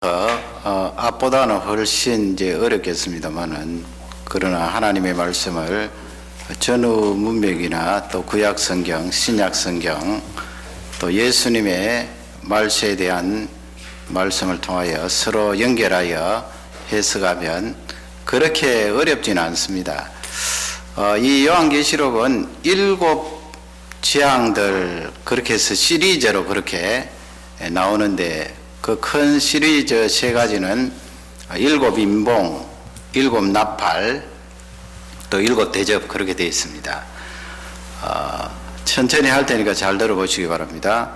앞보다는 훨씬 이제 어렵겠습니다만은, 그러나 하나님의 말씀을 전후 문맥이나 또 구약 성경, 신약 성경, 또 예수님의 말씀에 대한 말씀을 통하여 서로 연결하여 해석하면 그렇게 어렵지는 않습니다. 이 요한계시록은 7 재앙들 그렇게 해서 시리즈로 그렇게 나오는데, 그 큰 시리즈 3가지는 7 인봉, 7 나팔, 또 7 대접, 그렇게 되어 있습니다. 천천히 할 테니까 잘 들어보시기 바랍니다.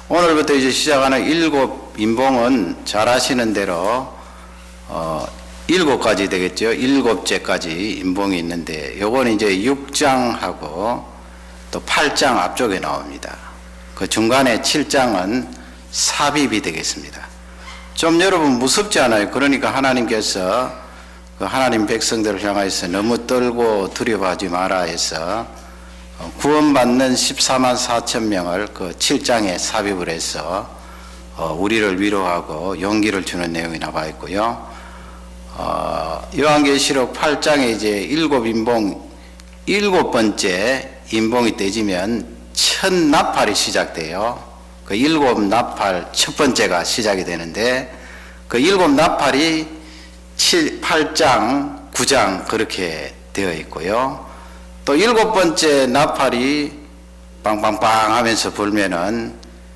오늘부터 이제 시작하는 7 인봉은 잘 아시는 대로 7가지 되겠죠. 7제까지 인봉이 있는데, 요건 이제 6장하고 또 8장 앞쪽에 나옵니다. 그 중간에 7장은 삽입이 되겠습니다. 좀 여러분 무섭지 않아요? 그러니까 하나님께서 그 하나님 백성들을 향하여서 너무 떨고 두려워하지 마라 해서 구원받는 14만 4천 명을 그 7장에 삽입을 해서 우리를 위로하고 용기를 주는 내용이 나와 있고요. 요한계시록 8장에 이제 7 인봉 7번째 인봉이 떼지면 첫 나팔이 시작돼요. 그 7 나팔 첫 번째가 시작이 되는데, 그 7 나팔이 8장, 9장 그렇게 되어 있고요. 또 7번째 나팔이 빵빵빵 하면서 불면은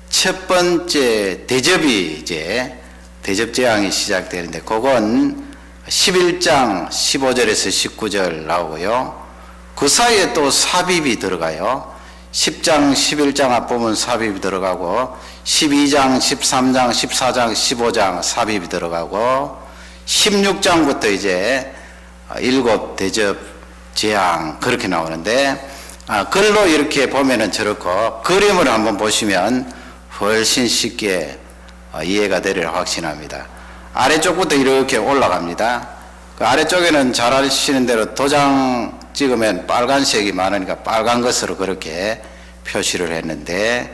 첫 번째 대접이 이제 대접 재앙이 시작되는데, 그건 11장 15절에서 19절 나오고요. 그 사이에 또 삽입이 들어가요. 10장 11장 앞부분 삽입이 들어가고, 12장 13장 14장 15장 삽입이 들어가고, 16장부터 이제 7 대접 재앙 그렇게 나오는데, 글로 이렇게 보면은 저렇고, 그림을 한번 보시면 훨씬 쉽게 이해가 되리라 확신합니다. 아래쪽부터 이렇게 올라갑니다. 그 아래쪽에는 잘 아시는 대로 도장 찍으면 빨간색이 많으니까 빨간 것으로 그렇게 표시를 했는데,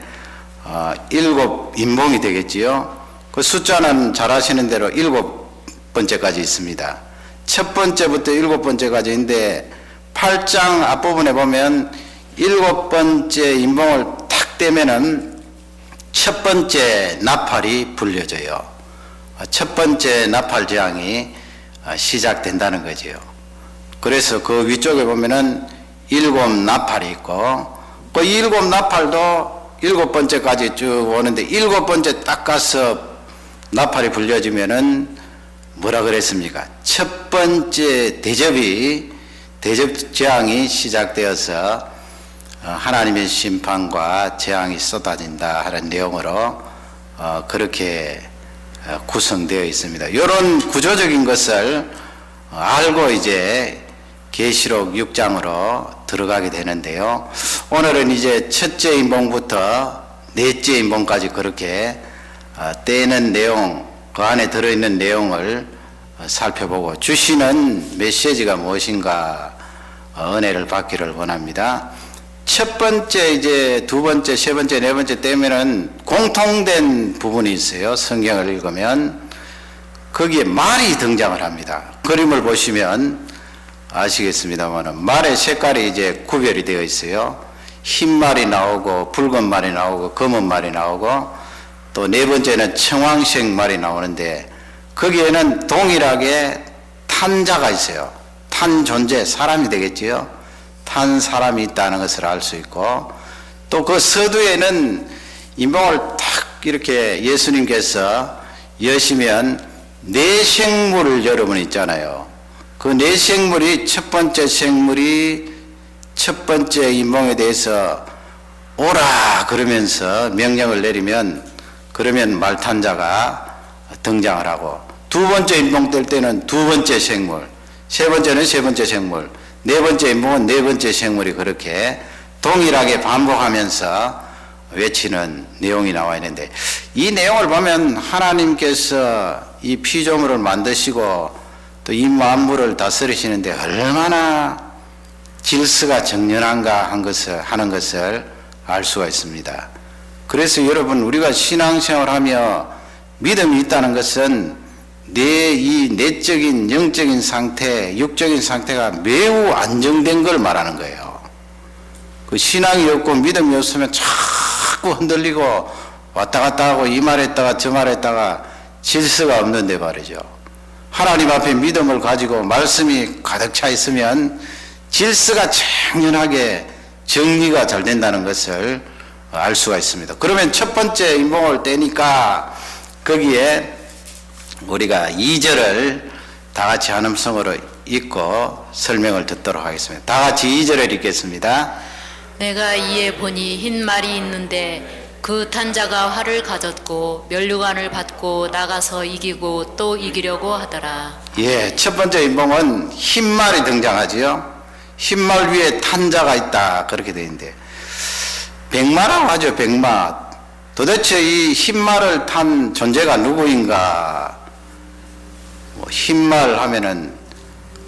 7 인봉이 되겠지요. 그 숫자는 잘 아시는 대로 7번째까지 있습니다. 첫 번째부터 7번째까지인데, 8장 앞부분에 보면 7번째 인봉을 탁 떼면은 첫 번째 나팔이 불려져요. 첫 번째 나팔 재앙이 시작된다는 거지요. 그래서 그 위쪽에 보면은 7 나팔이 있고, 그 7 나팔도 7번째까지 쭉 오는데, 7번째 딱 가서 나팔이 불려지면은 뭐라 그랬습니까? 첫 번째 대접 재앙이 시작되어서 하나님의 심판과 재앙이 쏟아진다 하는 내용으로 그렇게 구성되어 있습니다. 이런 구조적인 것을 알고 이제 계시록 6장으로 들어가게 되는데요. 오늘은 이제 첫째 인봉부터 넷째 인봉까지 그렇게 떼는 내용, 그 안에 들어있는 내용을 살펴보고 주시는 메시지가 무엇인가 은혜를 받기를 원합니다. 첫 번째, 이제 두 번째, 세 번째, 네 번째 떼면은 공통된 부분이 있어요. 성경을 읽으면 거기에 말이 등장을 합니다. 그림을 보시면 아시겠습니다만, 말의 색깔이 이제 구별이 되어 있어요. 흰 말이 나오고, 붉은 말이 나오고, 검은 말이 나오고, 또 네 번째는 청황색 말이 나오는데, 거기에는 동일하게 탄자가 있어요. 탄 존재, 사람이 되겠지요. 탄 사람이 있다는 것을 알 수 있고, 또 그 서두에는 인봉을 탁 이렇게 예수님께서 여시면 네 생물 여러분 있잖아요. 그 네 생물이 첫 번째 생물이 첫 번째 인봉에 대해서 오라 그러면서 명령을 내리면, 그러면 말탄자가 등장을 하고, 두 번째 인봉 뗄 때는 두 번째 생물, 세 번째는 세 번째 생물, 네 번째 인봉은 네 번째 생물이 그렇게 동일하게 반복하면서 외치는 내용이 나와 있는데, 이 내용을 보면 하나님께서 이 피조물을 만드시고 또 이 만물을 다스리시는데 얼마나 질서가 정연한가 하는 것을 알 수가 있습니다. 그래서 여러분, 우리가 신앙생활하며 믿음이 있다는 것은 내 이 내적인 영적인 상태, 육적인 상태가 매우 안정된 걸 말하는 거예요. 그 신앙이 없고 믿음이 없으면 자꾸 흔들리고 왔다 갔다 하고 이 말했다가 저 말했다가 질서가 없는데 말이죠. 하나님 앞에 믿음을 가지고 말씀이 가득 차 있으면 질서가 청연하게 정리가 잘 된다는 것을 알 수가 있습니다. 그러면 첫 번째 인봉을 떼니까 거기에 우리가 2절을 다 같이 한음성으로 읽고 설명을 듣도록 하겠습니다. 다 같이 2절을 읽겠습니다. 내가 이에 보니 흰 말이 있는데 그 탄자가 활을 가졌고 면류관을 받고 나가서 이기고 또 이기려고 하더라. 예, 첫 번째 인봉은 흰 말이 등장하지요. 흰 말 위에 탄자가 있다 그렇게 되어 있는데 백마라고 하죠. 백마. 도대체 이 흰 말을 탄 존재가 누구인가? 흰 말 하면은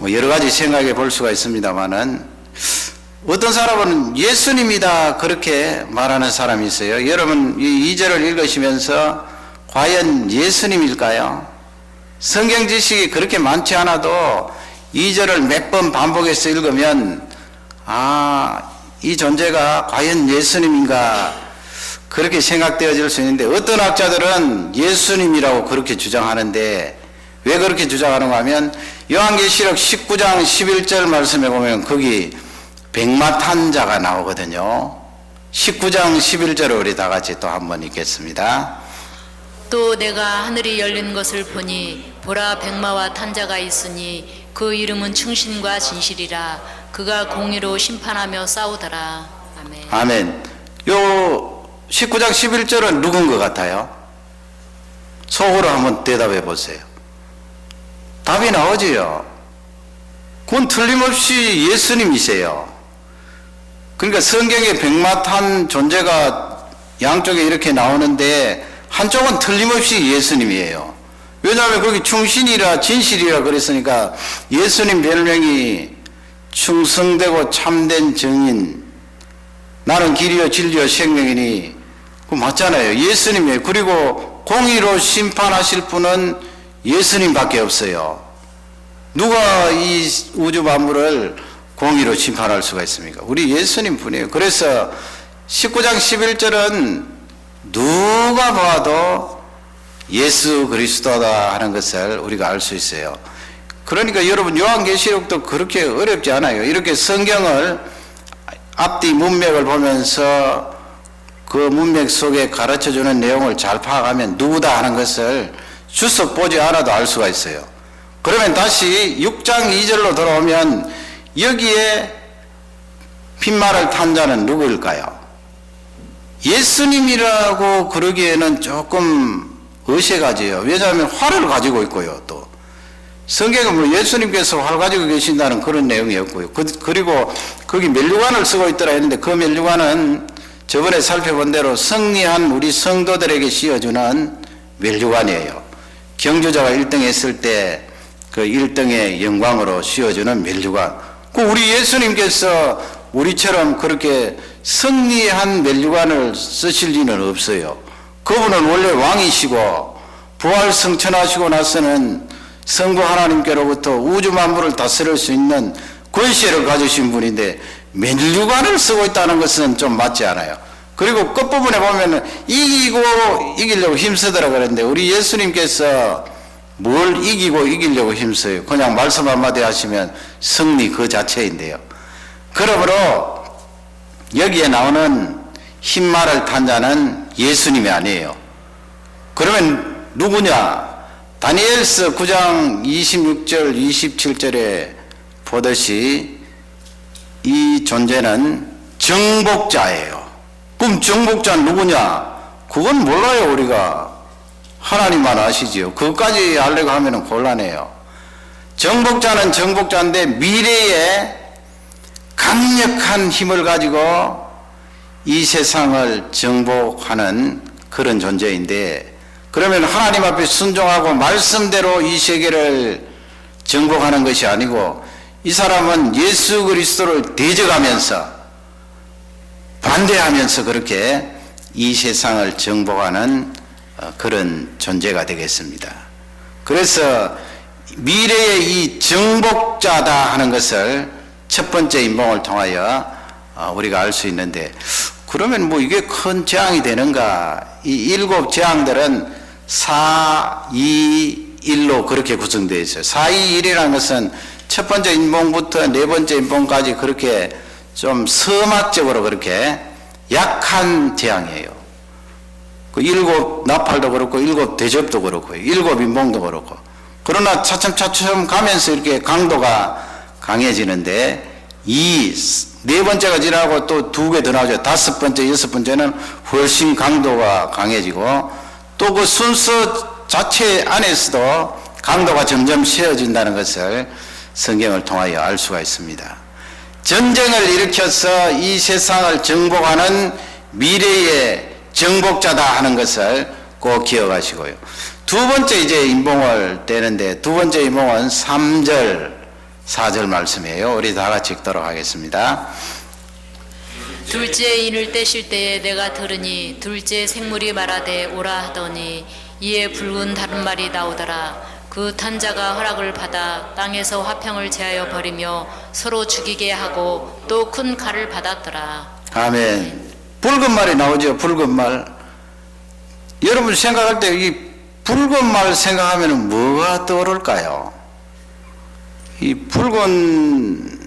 여러 가지 생각해 볼 수가 있습니다만은 어떤 사람은 예수님이다 그렇게 말하는 사람이 있어요. 여러분 이 2절을 읽으시면서 과연 예수님일까요? 성경 지식이 그렇게 많지 않아도 2절을 몇 번 반복해서 읽으면 이 존재가 과연 예수님인가 그렇게 생각되어질 수 있는데 어떤 학자들은 예수님이라고 그렇게 주장하는데 왜 그렇게 주장하는가 하면 요한계시록 19장 11절 말씀에 보면 거기 백마탄자가 나오거든요. 19장 11절을 우리 다 같이 또 한번 읽겠습니다. 또 내가 하늘이 열린 것을 보니 보라 백마와 탄자가 있으니 그 이름은 충신과 진실이라 그가 공의로 심판하며 싸우더라. 아멘. 아멘. 요 19장 11절은 누군 것 같아요? 속으로 한번 대답해 보세요. 답이 나오지요. 그건 틀림없이 예수님이세요. 그러니까 성경에 백마탄 존재가 양쪽에 이렇게 나오는데 한쪽은 틀림없이 예수님이에요. 왜냐하면 거기 충신이라 진실이라 그랬으니까 예수님 별명이 충성되고 참된 증인, 나는 길이요 진리요 생명이니 그 맞잖아요. 예수님이에요. 그리고 공의로 심판하실 분은 예수님밖에 없어요. 누가 이 우주 만물을 공의로 심판할 수가 있습니까? 우리 예수님 뿐이에요. 그래서 19장 11절은 누가 봐도 예수 그리스도다 하는 것을 우리가 알 수 있어요. 그러니까 여러분 요한계시록도 그렇게 어렵지 않아요. 이렇게 성경을 앞뒤 문맥을 보면서 그 문맥 속에 가르쳐주는 내용을 잘 파악하면 누구다 하는 것을 주석 보지 않아도 알 수가 있어요. 그러면 다시 6장 2절로 돌아오면 여기에 흰말을 탄 자는 누구일까요? 예수님이라고 그러기에는 조금 의심가지요. 왜냐하면 활을 가지고 있고요. 또 성경은 뭐 예수님께서 활 가지고 계신다는 그런 내용이 없고요. 그리고 거기 면류관을 쓰고 있더라 했는데 그 면류관은 저번에 살펴본 대로 승리한 우리 성도들에게 씌워주는 면류관이에요. 경주자가 1등 했을 때 그 1등의 영광으로 씌워주는 면류관. 그 우리 예수님께서 우리처럼 그렇게 승리한 면류관을 쓰실 리는 없어요. 그분은 원래 왕이시고 부활 승천하시고 나서는 성부 하나님께로부터 우주 만물을 다스릴 수 있는 권세를 가지신 분인데 면류관을 쓰고 있다는 것은 좀 맞지 않아요. 그리고 끝부분에 보면 이기려고 힘쓰더라 그랬는데 우리 예수님께서 뭘 이기고 이기려고 힘써요? 그냥 말씀 한마디 하시면 승리 그 자체인데요. 그러므로 여기에 나오는 흰말을 탄 자는 예수님이 아니에요. 그러면 누구냐? 다니엘서 9장 26절 27절에 보듯이 이 존재는 정복자예요. 그럼 정복자는 누구냐? 그건 몰라요. 우리가 하나님만 아시지요. 그것까지 알려고 하면 곤란해요. 정복자는 정복자인데 미래에 강력한 힘을 가지고 이 세상을 정복하는 그런 존재인데 그러면 하나님 앞에 순종하고 말씀대로 이 세계를 정복하는 것이 아니고 이 사람은 예수 그리스도를 대적하면서 반대하면서 그렇게 이 세상을 정복하는 그런 존재가 되겠습니다. 그래서 미래의 이 정복자다 하는 것을 첫 번째 인봉을 통하여 우리가 알 수 있는데, 그러면 뭐 이게 큰 재앙이 되는가? 이 일곱 재앙들은 4, 2, 1로 그렇게 구성되어 있어요. 4, 2, 1이라는 것은 첫 번째 인봉부터 네 번째 인봉까지 그렇게 좀 서막적으로 그렇게 약한 재앙이에요. 그 일곱 나팔도 그렇고 일곱 대접도 그렇고 일곱 인봉도 그렇고, 그러나 차츰차츰 가면서 이렇게 강도가 강해지는데, 네 번째가 지나고 또 두 개 더 나오죠. 다섯 번째, 여섯 번째는 훨씬 강도가 강해지고, 또 그 순서 자체 안에서도 강도가 점점 세워진다는 것을 성경을 통하여 알 수가 있습니다. 전쟁을 일으켜서 이 세상을 정복하는 미래의 정복자다 하는 것을 꼭 기억하시고요. 두 번째 이제 인봉을 떼는데, 두 번째 인봉은 3절, 4절 말씀이에요. 우리 다 같이 읽도록 하겠습니다. 둘째 인을 떼실 때에 내가 들으니 둘째 생물이 말하되 오라 하더니 이에 붉은 다른 말이 나오더라. 그 탄자가 허락을 받아 땅에서 화평을 제하여 버리며 서로 죽이게 하고 또 큰 칼을 받았더라. 아멘. 붉은 말이 나오죠. 붉은 말. 여러분 생각할 때 이 붉은 말 생각하면 뭐가 떠오를까요? 이 붉은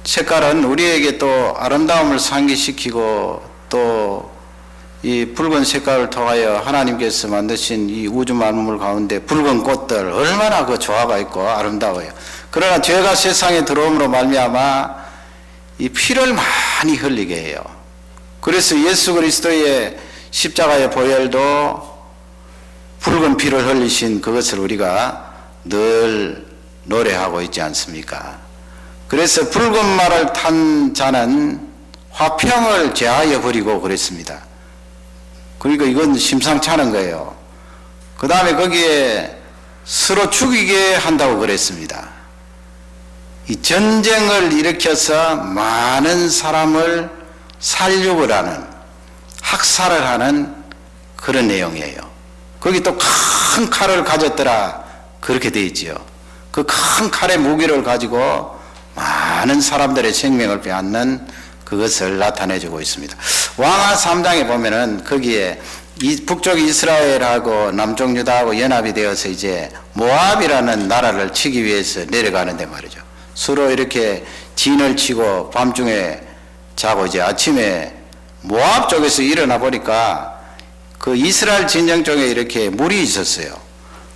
색깔은 우리에게 또 아름다움을 상기시키고, 또 이 붉은 색깔을 통하여 하나님께서 만드신 이 우주 만물 가운데 붉은 꽃들 얼마나 그 조화가 있고 아름다워요. 그러나 죄가 세상에 들어옴으로 말미암아 이 피를 많이 흘리게 해요. 그래서 예수 그리스도의 십자가의 보혈도 붉은 피를 흘리신 그것을 우리가 늘 노래하고 있지 않습니까? 그래서 붉은 말을 탄 자는 화평을 제하여 버리고 그랬습니다. 그러니까 이건 심상치 않은 거예요. 그 다음에 거기에 서로 죽이게 한다고 그랬습니다. 이 전쟁을 일으켜서 많은 사람을 살육을 하는, 학살을 하는 그런 내용이에요. 거기 또 큰 칼을 가졌더라 그렇게 되어 있지요. 그 큰 칼의 무기를 가지고 많은 사람들의 생명을 빼앗는 그것을 나타내주고 있습니다. 왕하 3장에 보면은 거기에 북쪽 이스라엘하고 남쪽 유다하고 연합이 되어서 이제 모압이라는 나라를 치기 위해서 내려가는데 말이죠. 서로 이렇게 진을 치고 밤중에 자고 이제 아침에 모압 쪽에서 일어나 보니까 그 이스라엘 진영 쪽에 이렇게 물이 있었어요.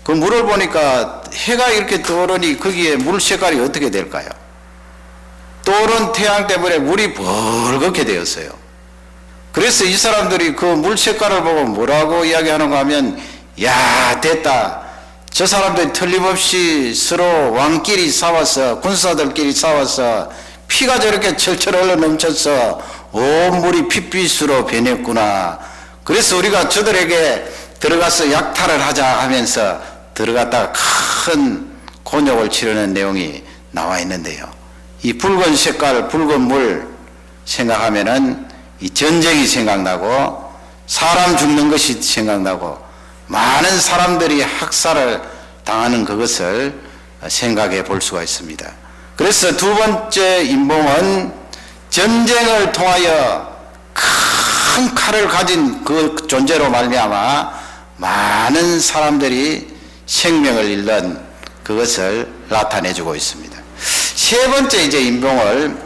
그 물을 보니까 해가 이렇게 떠오르니 거기에 물 색깔이 어떻게 될까요? 떠오른 태양 때문에 물이 벌겋게 되었어요. 그래서 이 사람들이 그 물 색깔을 보고 뭐라고 이야기하는가 하면, 야, 됐다. 저 사람들이 틀림없이 서로 왕끼리 싸워서, 군사들끼리 싸워서 피가 저렇게 철철 흘러 넘쳐서 온 물이 핏빛으로 변했구나. 그래서 우리가 저들에게 들어가서 약탈을 하자 하면서 들어갔다가 큰 곤욕을 치르는 내용이 나와 있는데요. 이 붉은 색깔, 붉은 물 생각하면은 이 전쟁이 생각나고 사람 죽는 것이 생각나고 많은 사람들이 학살을 당하는 그것을 생각해 볼 수가 있습니다. 그래서 두 번째 인봉은 전쟁을 통하여 큰 칼을 가진 그 존재로 말미암아 많은 사람들이 생명을 잃는 그것을 나타내주고 있습니다. 세 번째 이제 인봉을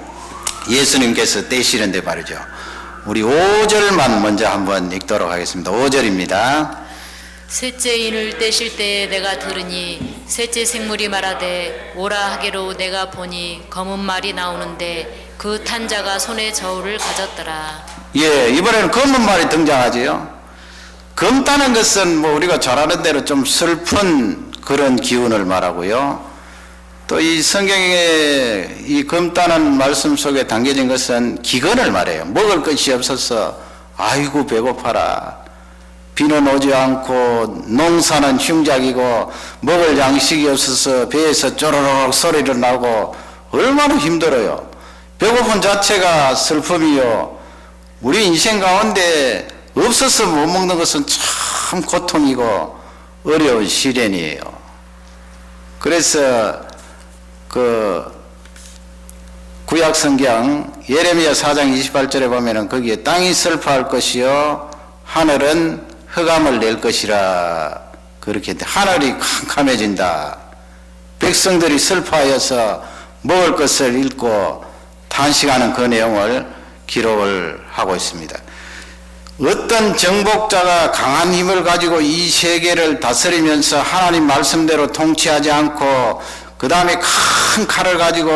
예수님께서 떼시는데 말이죠. 우리 5절만 먼저 한번 읽도록 하겠습니다. 5절입니다. 셋째 인을 떼실 때에 내가 들으니 셋째 생물이 말하되 오라 하기로 내가 보니 검은 말이 나오는데 그 탄자가 손에 저울을 가졌더라. 예, 이번에는 검은 말이 등장하지요. 검다는 것은 뭐 우리가 잘 아는 대로 좀 슬픈 그런 기운을 말하고요. 또 이 성경에 이 검다는 말씀 속에 담겨진 것은 기근을 말해요. 먹을 것이 없어서 아이고 배고파라. 비는 오지 않고 농사는 흉작이고 먹을 양식이 없어서 배에서 쪼르륵 소리를 나고 얼마나 힘들어요. 배고픈 자체가 슬픔이요. 우리 인생 가운데 없어서 못 먹는 것은 참 고통이고 어려운 시련이에요. 그래서 그 구약 성경 예레미야 4장 28절에 보면은 거기에 땅이 슬퍼할 것이요 하늘은 흑암을 낼 것이라 그렇게 했는데 하늘이 캄캄해진다. 백성들이 슬퍼하여서 먹을 것을 잃고 탄식하는 그 내용을 기록을 하고 있습니다. 어떤 정복자가 강한 힘을 가지고 이 세계를 다스리면서 하나님 말씀대로 통치하지 않고 그 다음에 큰 칼을 가지고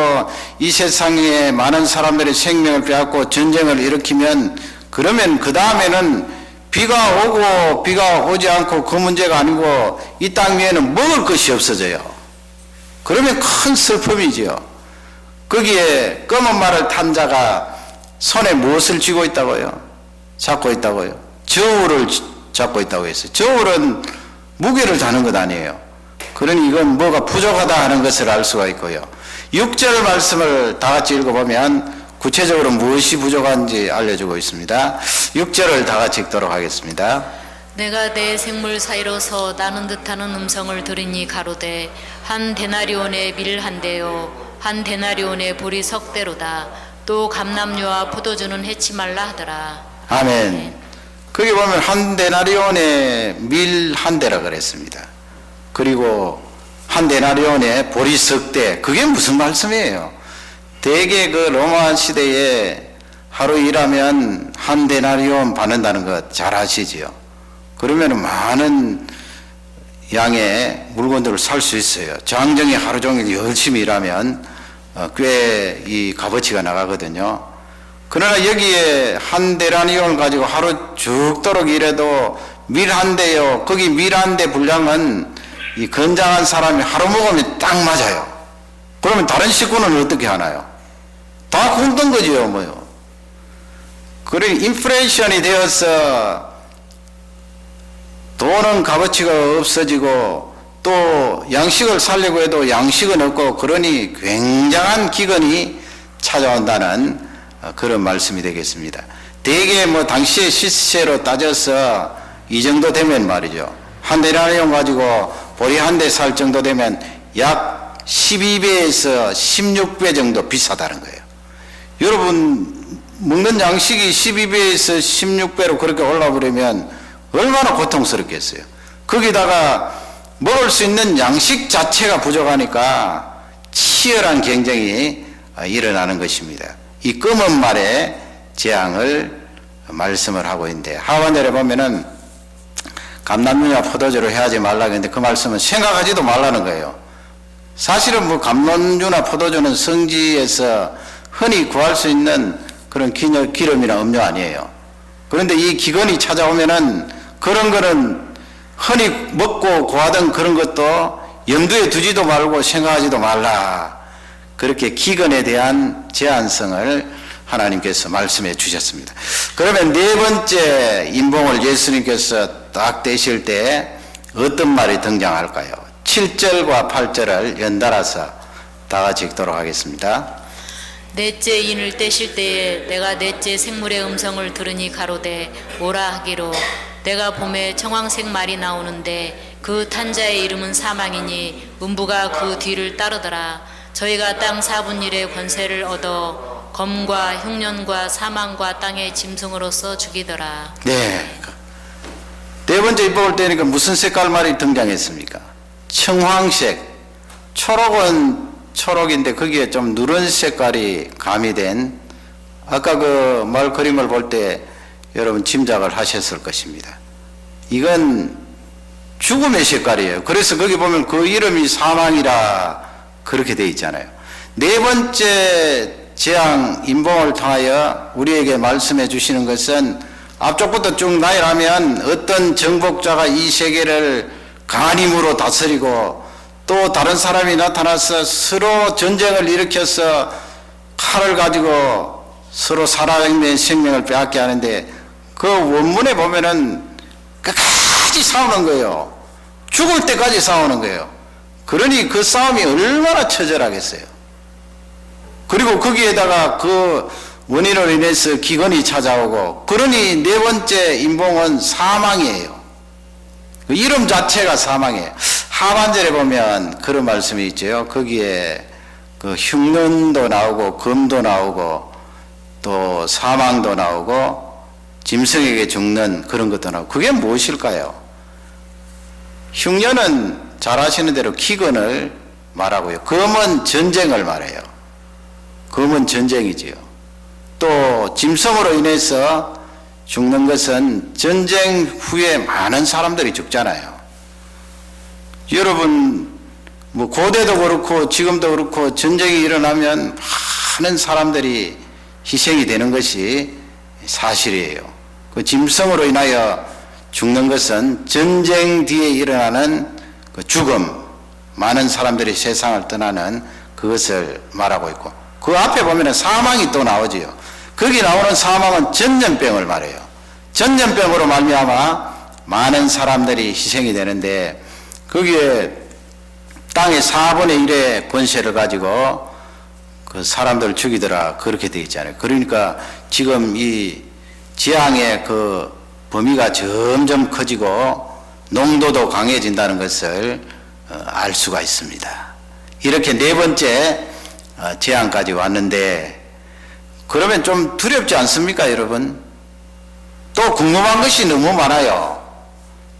이 세상에 많은 사람들의 생명을 빼앗고 전쟁을 일으키면 그러면 그 다음에는 비가 오고 비가 오지 않고 그 문제가 아니고 이 땅 위에는 먹을 것이 없어져요. 그러면 큰 슬픔이지요. 거기에 검은 말을 탄 자가 손에 무엇을 쥐고 있다고요? 잡고 있다고요? 저울을 잡고 있다고 했어요. 저울은 무게를 다는 것 아니에요. 그러니 이건 뭐가 부족하다 하는 것을 알 수가 있고요. 6절 말씀을 다 같이 읽어보면 구체적으로 무엇이 부족한지 알려주고 있습니다. 6절을 다 같이 읽도록 하겠습니다. 내가 내 생물 사이로서 나는 듯하는 음성을 들으니 가로되 한 데나리온의 밀 한 대요 한 데나리온의 보리 석 대로다. 또 감람류와 포도주는 해치 말라 하더라. 아멘. 거기 보면 한 데나리온의 밀 한 대라 그랬습니다. 그리고 한 데나리온의 보리 석 대. 그게 무슨 말씀이에요? 대개 그 로마 시대에 하루 일하면 한 데나리온 받는다는 것 잘 아시지요? 그러면 많은 양의 물건들을 살 수 있어요. 장정이 하루 종일 열심히 일하면 꽤 이 값어치가 나가거든요. 그러나 여기에 한 데나리온을 가지고 하루 죽도록 일해도 밀 한 대요. 거기 밀 한 대 분량은 이 건장한 사람이 하루 먹으면 딱 맞아요. 그러면 다른 식구는 어떻게 하나요? 다 굶던 거지요, 뭐요. 그래, 인플레이션이 되어서 돈은 값어치가 없어지고 또 양식을 살려고 해도 양식은 없고 그러니 굉장한 기근이 찾아온다는 그런 말씀이 되겠습니다. 대개 뭐 당시의 시세로 따져서 이 정도 되면 말이죠. 한 데나리온 가지고 보리 한 대 살 정도 되면 약 12배에서 16배 정도 비싸다는 거예요. 여러분 먹는 양식이 12배에서 16배로 그렇게 올라버리면 얼마나 고통스럽겠어요. 거기다가 먹을 수 있는 양식 자체가 부족하니까 치열한 경쟁이 일어나는 것입니다. 이 검은 말의 재앙을 말씀을 하고 있는데 하반절에 보면은 감람류나 포도주를 해하지 말라 했는데 그 말씀은 생각하지도 말라는 거예요. 사실은 뭐 감람류나 포도주는 성지에서 흔히 구할 수 있는 그런 기름이나 음료 아니에요. 그런데 이 기근이 찾아오면은 그런 거는 흔히 먹고 구하던 그런 것도 염두에 두지도 말고 생각하지도 말라. 그렇게 기근에 대한 제한성을 하나님께서 말씀해 주셨습니다. 그러면 네 번째 인봉을 예수님께서 딱 떼실 때 어떤 말이 등장할까요? 7절과 8절을 연달아서 다 같이 읽도록 하겠습니다. 넷째 인을 떼실 때에 내가 넷째 생물의 음성을 들으니 가로되 오라 하기로 내가 봄에 청황색 말이 나오는데 그 탄자의 이름은 사망이니 음부가 그 뒤를 따르더라. 저희가 땅 4분 1의 권세를 얻어 검과 흉년과 사망과 땅의 짐승으로서 죽이더라. 네. 네 번째 입법을 떼니까 무슨 색깔 말이 등장했습니까? 청황색. 초록은 초록인데 거기에 좀 누런 색깔이 가미된 아까 그 말 그림을 볼 때 여러분 짐작을 하셨을 것입니다. 이건 죽음의 색깔이에요. 그래서 거기 보면 그 이름이 사망이라 그렇게 되어 있잖아요. 네 번째 재앙 인봉을 통하여 우리에게 말씀해 주시는 것은 앞쪽부터 쭉 나열하면 어떤 정복자가 이 세계를 강한 힘으로 다스리고 또 다른 사람이 나타나서 서로 전쟁을 일으켜서 칼을 가지고 서로 살아있는 생명을 빼앗게 하는데 그 원문에 보면은 끝까지 싸우는 거예요. 죽을 때까지 싸우는 거예요. 그러니 그 싸움이 얼마나 처절하겠어요. 그리고 거기에다가 그 원인으로 인해서 기근이 찾아오고 그러니 네 번째 인봉은 사망이에요. 그 이름 자체가 사망이에요. 하반절에 보면 그런 말씀이 있죠. 거기에 그 흉년도 나오고 금도 나오고 또 사망도 나오고 짐승에게 죽는 그런 것도 나오고, 그게 무엇일까요? 흉년은 잘 아시는 대로 기근을 말하고요. 금은 전쟁을 말해요. 금은 전쟁이지요. 또 짐승으로 인해서 죽는 것은 전쟁 후에 많은 사람들이 죽잖아요. 여러분 뭐 고대도 그렇고 지금도 그렇고 전쟁이 일어나면 많은 사람들이 희생이 되는 것이 사실이에요. 그 짐승으로 인하여 죽는 것은 전쟁 뒤에 일어나는 그 죽음, 많은 사람들이 세상을 떠나는 그것을 말하고 있고, 그 앞에 보면 사망이 또 나오지요. 거기 나오는 사망은 전염병을 말해요. 전염병으로 말미암아 많은 사람들이 희생이 되는데, 거기에 땅의 4분의 1의 권세를 가지고 그 사람들을 죽이더라, 그렇게 되어 있잖아요. 그러니까 지금 이 재앙의 그 범위가 점점 커지고 농도도 강해진다는 것을 알 수가 있습니다. 이렇게 네 번째 재앙까지 왔는데, 그러면 좀 두렵지 않습니까, 여러분? 또 궁금한 것이 너무 많아요.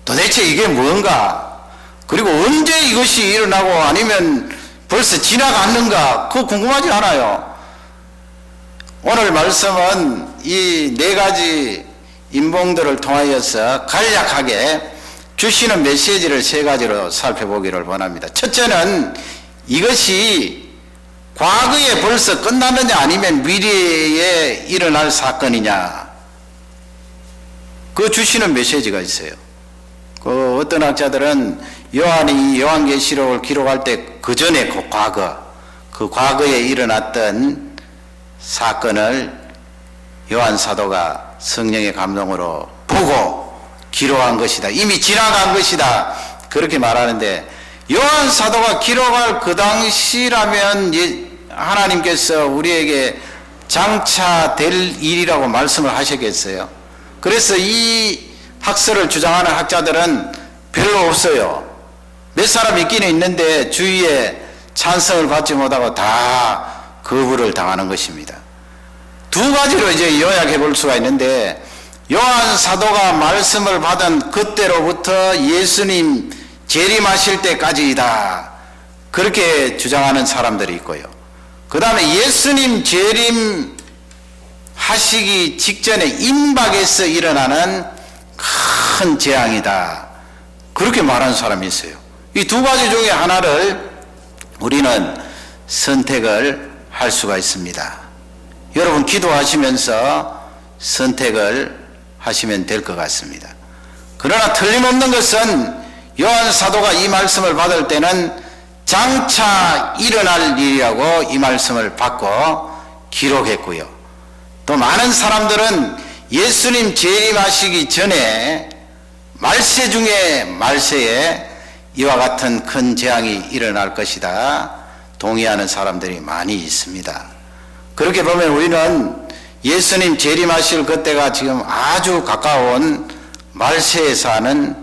도대체 이게 뭔가? 그리고 언제 이것이 일어나고 아니면 벌써 지나갔는가? 그거 궁금하지 않아요. 오늘 말씀은 이 네 가지 인봉들을 통하여서 간략하게 주시는 메시지를 세 가지로 살펴보기를 원합니다. 첫째는 이것이 과거에 벌써 끝났느냐 아니면 미래에 일어날 사건이냐, 그 주시는 메시지가 있어요. 그 어떤 학자들은 요한이 요한계시록을 기록할 때 그 전에 그 과거에 일어났던 사건을 요한 사도가 성령의 감동으로 보고 기록한 것이다, 이미 지나간 것이다, 그렇게 말하는데, 요한 사도가 기록할 그 당시라면 하나님께서 우리에게 장차 될 일이라고 말씀을 하셨겠어요? 그래서 이 학설을 주장하는 학자들은 별로 없어요. 몇 사람 있기는 있는데 주위에 찬성을 받지 못하고 다 거부를 당하는 것입니다. 두 가지로 이제 요약해 볼 수가 있는데, 요한 사도가 말씀을 받은 그때로부터 예수님 재림하실 때까지이다, 그렇게 주장하는 사람들이 있고요. 그 다음에 예수님 재림하시기 직전에 임박에서 일어나는 큰 재앙이다, 그렇게 말하는 사람이 있어요. 이 두 가지 중에 하나를 우리는 선택을 할 수가 있습니다. 여러분 기도하시면서 선택을 하시면 될 것 같습니다. 그러나 틀림없는 것은 요한 사도가 이 말씀을 받을 때는 장차 일어날 일이라고 이 말씀을 받고 기록했고요. 또 많은 사람들은 예수님 재림하시기 전에 말세 중에 말세에 이와 같은 큰 재앙이 일어날 것이다, 동의하는 사람들이 많이 있습니다. 그렇게 보면 우리는 예수님 재림하실 그때가 지금 아주 가까운 말세에 사는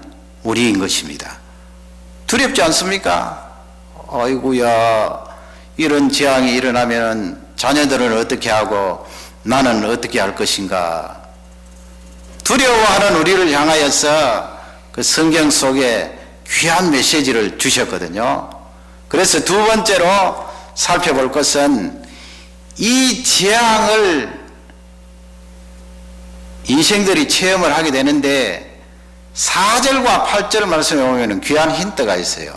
우리인 것입니다. 두렵지 않습니까? 아이고야, 이런 재앙이 일어나면 자녀들은 어떻게 하고 나는 어떻게 할 것인가? 두려워하는 우리를 향하여서 그 성경 속에 귀한 메시지를 주셨거든요. 그래서 두 번째로 살펴볼 것은 이 재앙을 인생들이 체험을 하게 되는데, 4절과 8절 말씀에 보면 귀한 힌트가 있어요.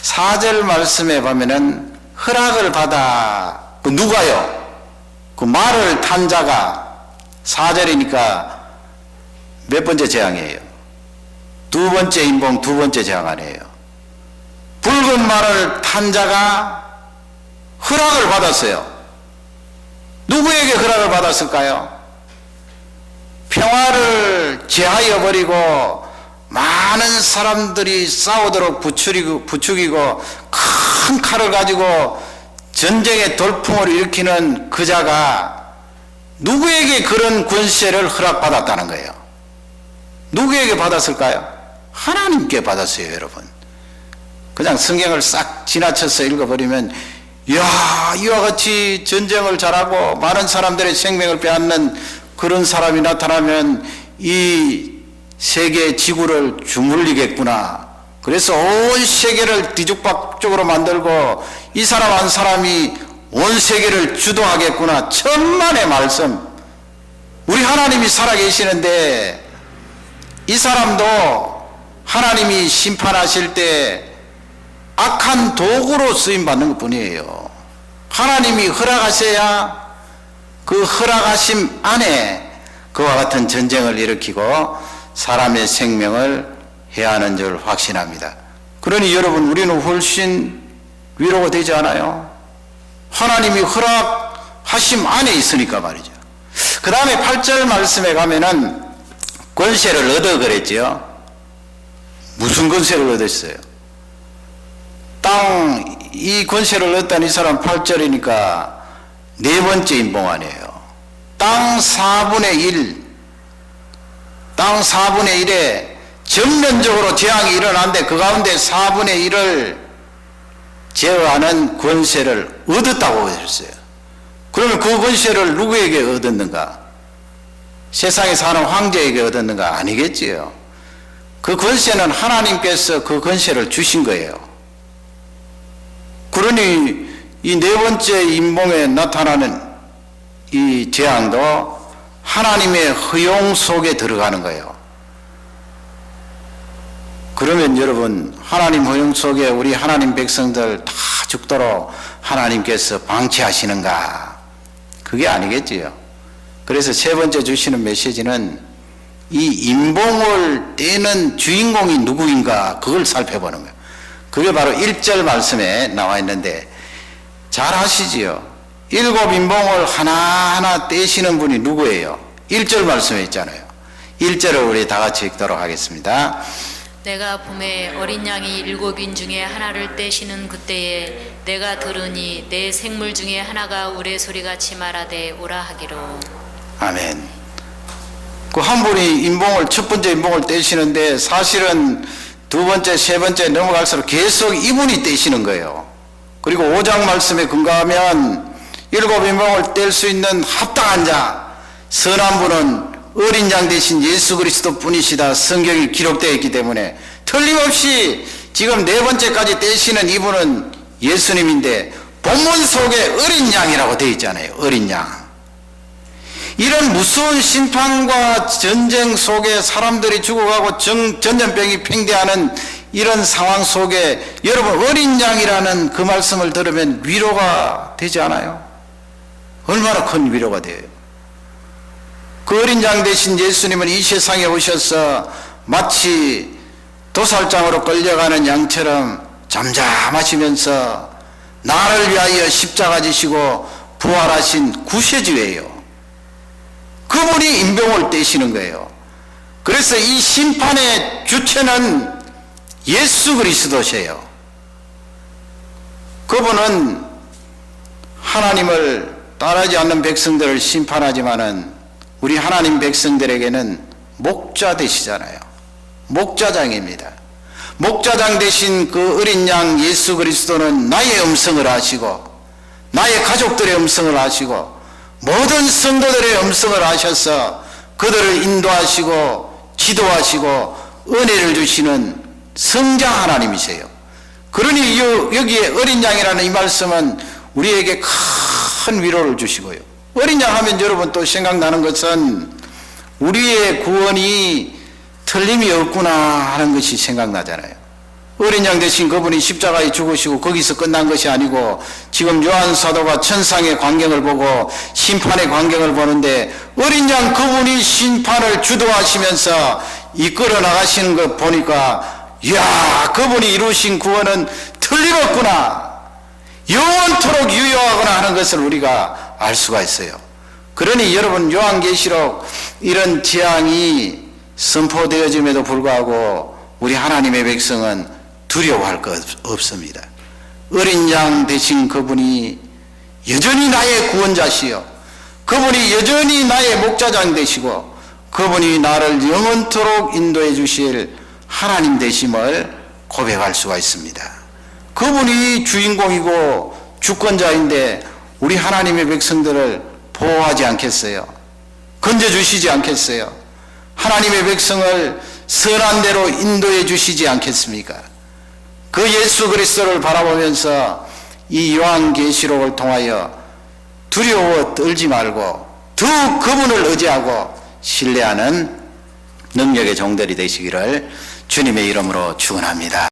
4절 말씀에 보면은 허락을 받아, 그 누가요? 그 말을 탄 자가, 4절이니까 몇 번째 재앙이에요? 두 번째 인봉, 두 번째 재앙 아니에요? 붉은 말을 탄 자가 허락을 받았어요. 누구에게 허락을 받았을까요? 평화를 제하여 버리고 많은 사람들이 싸우도록 부추기고 큰 칼을 가지고 전쟁의 돌풍을 일으키는 그 자가 누구에게 그런 권세를 허락받았다는 거예요? 누구에게 받았을까요? 하나님께 받았어요, 여러분. 그냥 성경을 싹 지나쳐서 읽어버리면 이야, 이와 같이 전쟁을 잘하고 많은 사람들의 생명을 빼앗는 그런 사람이 나타나면 이 세계 지구를 주물리겠구나. 그래서 온 세계를 뒤죽박죽으로 만들고 이 사람 한 사람이 온 세계를 주도하겠구나. 천만의 말씀. 우리 하나님이 살아계시는데 이 사람도 하나님이 심판하실 때 악한 도구로 쓰임받는 것 뿐이에요. 하나님이 허락하셔야 그 허락하심 안에 그와 같은 전쟁을 일으키고 사람의 생명을 해야 하는 줄 확신합니다. 그러니 여러분, 우리는 훨씬 위로가 되지 않아요? 하나님이 허락하심 안에 있으니까 말이죠. 그 다음에 8절 말씀에 가면은 권세를 얻어 그랬죠. 무슨 권세를 얻었어요? 이 권세를 얻던 이 사람 8절이니까 네 번째 임봉아니에요. 땅 4분의 1, 땅 4분의 1에 전면적으로 재앙이 일어났는데 그 가운데 4분의 1을 제어하는 권세를 얻었다고 하셨어요. 그러면 그 권세를 누구에게 얻었는가? 세상에 사는 황제에게 얻었는가? 아니겠지요. 그 권세는 하나님께서 그 권세를 주신 거예요. 그러니 이 네 번째 임봉에 나타나는 이 재앙도 하나님의 허용 속에 들어가는 거예요. 그러면 여러분, 하나님 허용 속에 우리 하나님 백성들 다 죽도록 하나님께서 방치하시는가? 그게 아니겠지요. 그래서 세 번째 주시는 메시지는 이 임봉을 떼는 주인공이 누구인가? 그걸 살펴보는 거예요. 그게 바로 1절 말씀에 나와 있는데 잘 아시지요? 7 임봉을 하나하나 떼시는 분이 누구예요? 1절 말씀에 있잖아요. 1절을 우리 다 같이 읽도록 하겠습니다. 내가 봄에 어린 양이 7인 중에 하나를 떼시는 그때에 내가 들으니 내 생물 중에 하나가 우레소리같이 말하되 오라 하기로. 아멘. 그 한 분이 첫 번째 임봉을 떼시는데 사실은 두 번째, 세 번째 넘어갈수록 계속 이분이 떼시는 거예요. 그리고 5장 말씀에 근거하면 7 임봉을 뗄 수 있는 합당한 자, 선한 분은 어린 양 대신 예수 그리스도 뿐이시다. 성경이 기록되어 있기 때문에 틀림없이 지금 네 번째까지 떼시는 이분은 예수님인데 본문 속에 어린 양이라고 되어 있잖아요. 어린 양. 이런 무서운 심판과 전쟁 속에 사람들이 죽어가고 전염병이 팽배하는 이런 상황 속에 여러분, 어린 양이라는 그 말씀을 들으면 위로가 되지 않아요? 얼마나 큰 위로가 돼요. 그 어린 양 대신 예수님은 이 세상에 오셔서 마치 도살장으로 끌려가는 양처럼 잠잠하시면서 나를 위하여 십자가 지시고 부활하신 구세주예요. 그분이 임병을 떼시는 거예요. 그래서 이 심판의 주체는 예수 그리스도세요. 그분은 하나님을 따르지 않는 백성들을 심판하지만은 우리 하나님 백성들에게는 목자 되시잖아요. 목자장입니다. 목자장 대신 그 어린 양 예수 그리스도는 나의 음성을 아시고 나의 가족들의 음성을 아시고 모든 성도들의 음성을 아셔서 그들을 인도하시고 지도하시고 은혜를 주시는 성자 하나님이세요. 그러니 여기에 어린 양이라는 이 말씀은 우리에게 큰 위로를 주시고요. 어린 양 하면 여러분 또 생각나는 것은 우리의 구원이 틀림이 없구나 하는 것이 생각나잖아요. 어린 양 대신 그분이 십자가에 죽으시고 거기서 끝난 것이 아니고 지금 요한 사도가 천상의 광경을 보고 심판의 광경을 보는데 어린 양 그분이 심판을 주도하시면서 이끌어 나가시는 것 보니까 이야, 그분이 이루신 구원은 틀림없구나, 영원토록 유효하구나 하는 것을 우리가 알 수가 있어요. 그러니 여러분, 요한계시록 이런 재앙이 선포되어짐에도 불구하고 우리 하나님의 백성은 두려워할 것 없습니다. 어린 양 대신 그분이 여전히 나의 구원자시요, 그분이 여전히 나의 목자장 되시고 그분이 나를 영원토록 인도해 주실 하나님 되심을 고백할 수가 있습니다. 그분이 주인공이고 주권자인데 우리 하나님의 백성들을 보호하지 않겠어요? 건져주시지 않겠어요? 하나님의 백성을 선한 대로 인도해 주시지 않겠습니까? 그 예수 그리스도를 바라보면서 이 요한계시록을 통하여 두려워 떨지 말고 더욱 그분을 의지하고 신뢰하는 능력의 종들이 되시기를 주님의 이름으로 축원합니다.